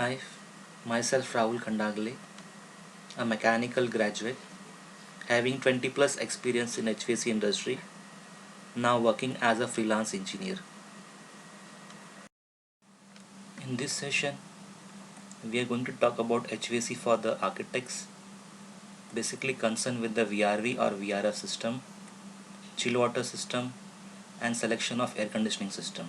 Hi, myself Rahul Khandagle, a mechanical graduate having 20 plus experience in HVAC industry, now working as a freelance engineer. In this session, we are going to talk about HVAC for the architects, basically concerned with the VRV or VRF system, chill water system, and selection of air conditioning system.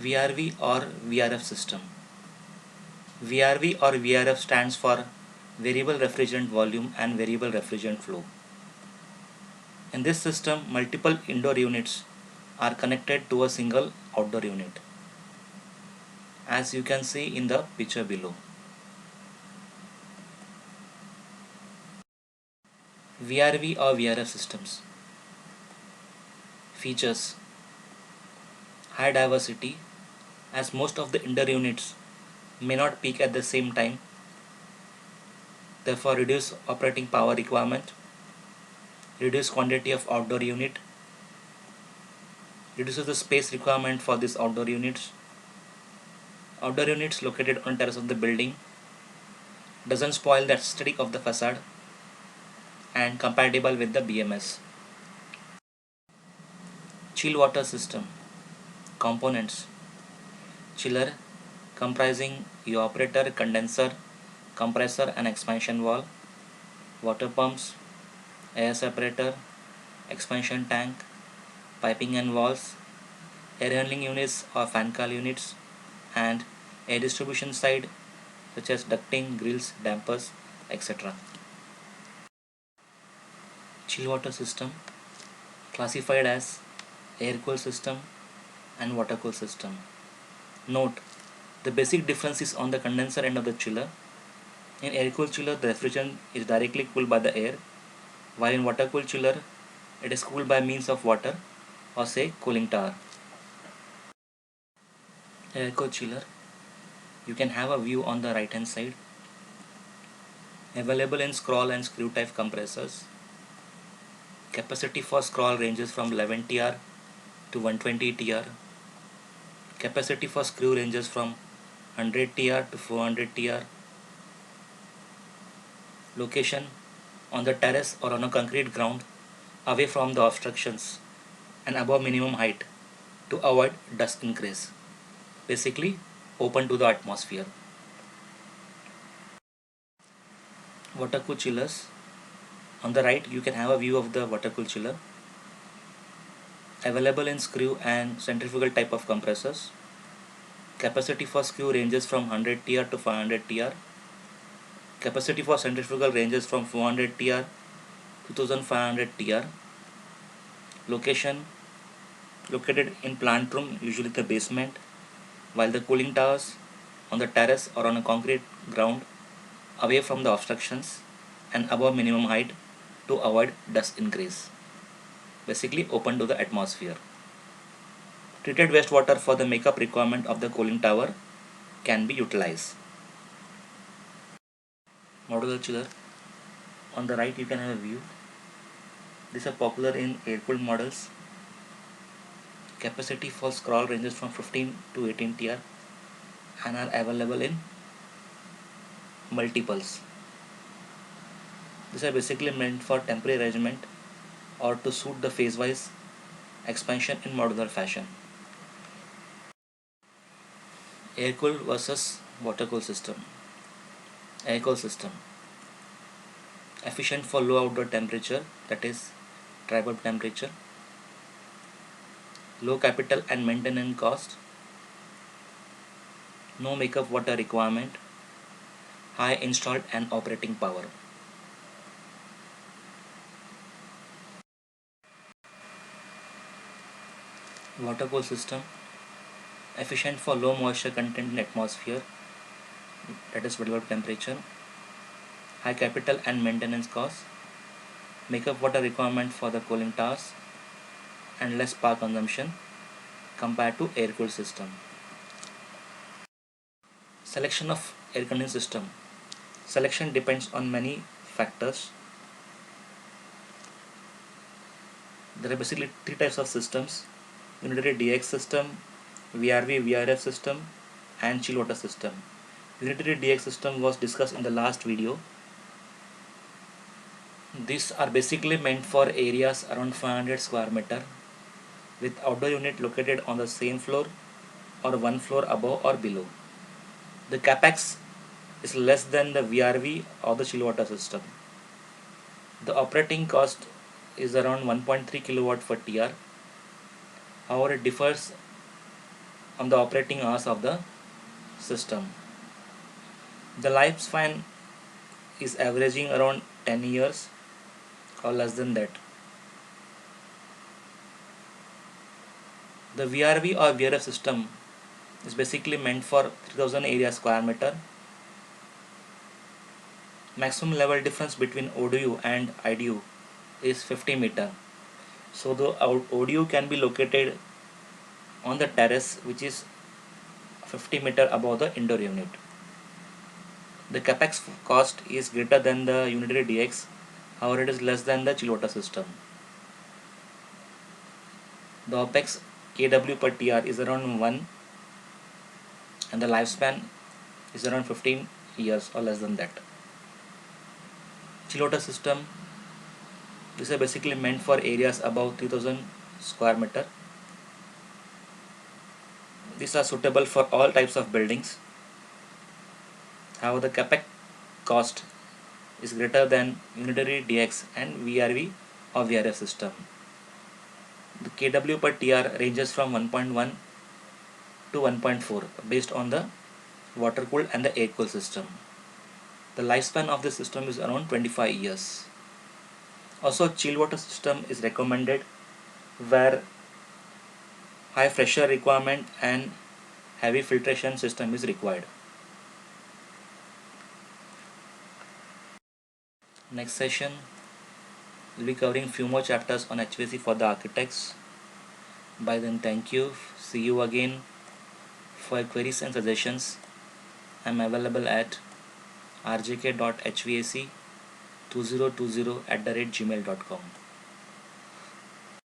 VRV or VRF system. VRV or VRF stands for Variable Refrigerant Volume and Variable Refrigerant Flow. In this system, multiple indoor units are connected to a single outdoor unit, as you can see in the picture below. VRV or VRF systems. Features: high diversity, as most of the indoor units may not peak at the same time, therefore reduce operating power requirement, reduce quantity of outdoor unit, reduces the space requirement for these outdoor units. Outdoor units located on terrace of the building doesn't spoil the aesthetic of the facade and compatible with the BMS. Chill water system. Components: chiller comprising evaporator, condenser, compressor and expansion valve, water pumps, air separator, expansion tank, piping and valves, air handling units or fan cowl units, and air distribution side such as ducting, grills, dampers, etc. Chill water system classified as air cool system and water cool system. Note, the basic difference is on the condenser end of the chiller. In air cooled chiller, the refrigerant is directly cooled by the air, while in water cooled chiller, it is cooled by means of water or say cooling tower. Air cooled chiller, you can have a view on the right hand side. Available in scroll and screw type compressors. Capacity for scroll ranges from 11 TR to 120 TR. Capacity for screw ranges from 100 TR to 400 TR. Location: on the terrace or on a concrete ground away from the obstructions and above minimum height to avoid dust increase. Basically open to the atmosphere. Water cooled chillers. On the right you can have a view of the water cooled chiller. Available in screw and centrifugal type of compressors. Capacity for screw ranges from 100 TR to 500 TR. Capacity for centrifugal ranges from 400 TR to 2500 TR. Location: located in plant room, usually the basement, while the cooling towers on the terrace or on a concrete ground away from the obstructions and above minimum height to avoid dust increase. Basically open to the atmosphere. Treated wastewater for the makeup requirement of the cooling tower can be utilized. Modular chiller. On the right you can have a view. These are popular in air-cooled models. Capacity for scroll ranges from 15 to 18 TR and are available in multiples. These are basically meant for temporary arrangement or to suit the phase-wise expansion in modular fashion. Air-cooled versus water-cooled system. Air-cooled system. Efficient for low outdoor temperature, that is dry bulb temperature. Low capital and maintenance cost. No makeup water requirement. High installed and operating power. Water cooled system. Efficient for low moisture content in atmosphere, that is bulb temperature. High capital and maintenance cost. Makeup water requirement for the cooling towers and less power consumption compared to air cooled system. Selection of air conditioning system. Selection depends on many factors. There are basically three types of systems: unitary DX system, VRV VRF system, and chill water system. Unitary DX system was discussed in the last video. These are basically meant for areas around 500 square meter with outdoor unit located on the same floor or one floor above or below. The capex is less than the VRV or the chill water system. The operating cost is around 1.3 kilowatt for TR. However, it differs on the operating hours of the system. The lifespan is averaging around 10 years or less than that. The VRV or VRF system is basically meant for 3000 area square meter. Maximum level difference between ODU and IDU is 50 meter. So the ODU can be located on the terrace which is 50 meter above the indoor unit. The capex cost is greater than the unitary DX, however it is less than the chill water system. The OPEX kW per TR is around 1 and the lifespan is around 15 years or less than that. Chill water system, these are basically meant for areas above 3000 square meter. These are suitable for all types of buildings. However, the capex cost is greater than unitary DX and VRV or VRF system. The kW per TR ranges from 1.1 to 1.4 based on the water cooled and the air cooled system. The lifespan of the system is around 25 years. Also, chill water system is recommended where high pressure requirement and heavy filtration system is required. Next session we'll be covering few more chapters on HVAC for the architects. By then, thank you. See you again. For queries and suggestions, I am available at rjk.hvac2020@gmail.com.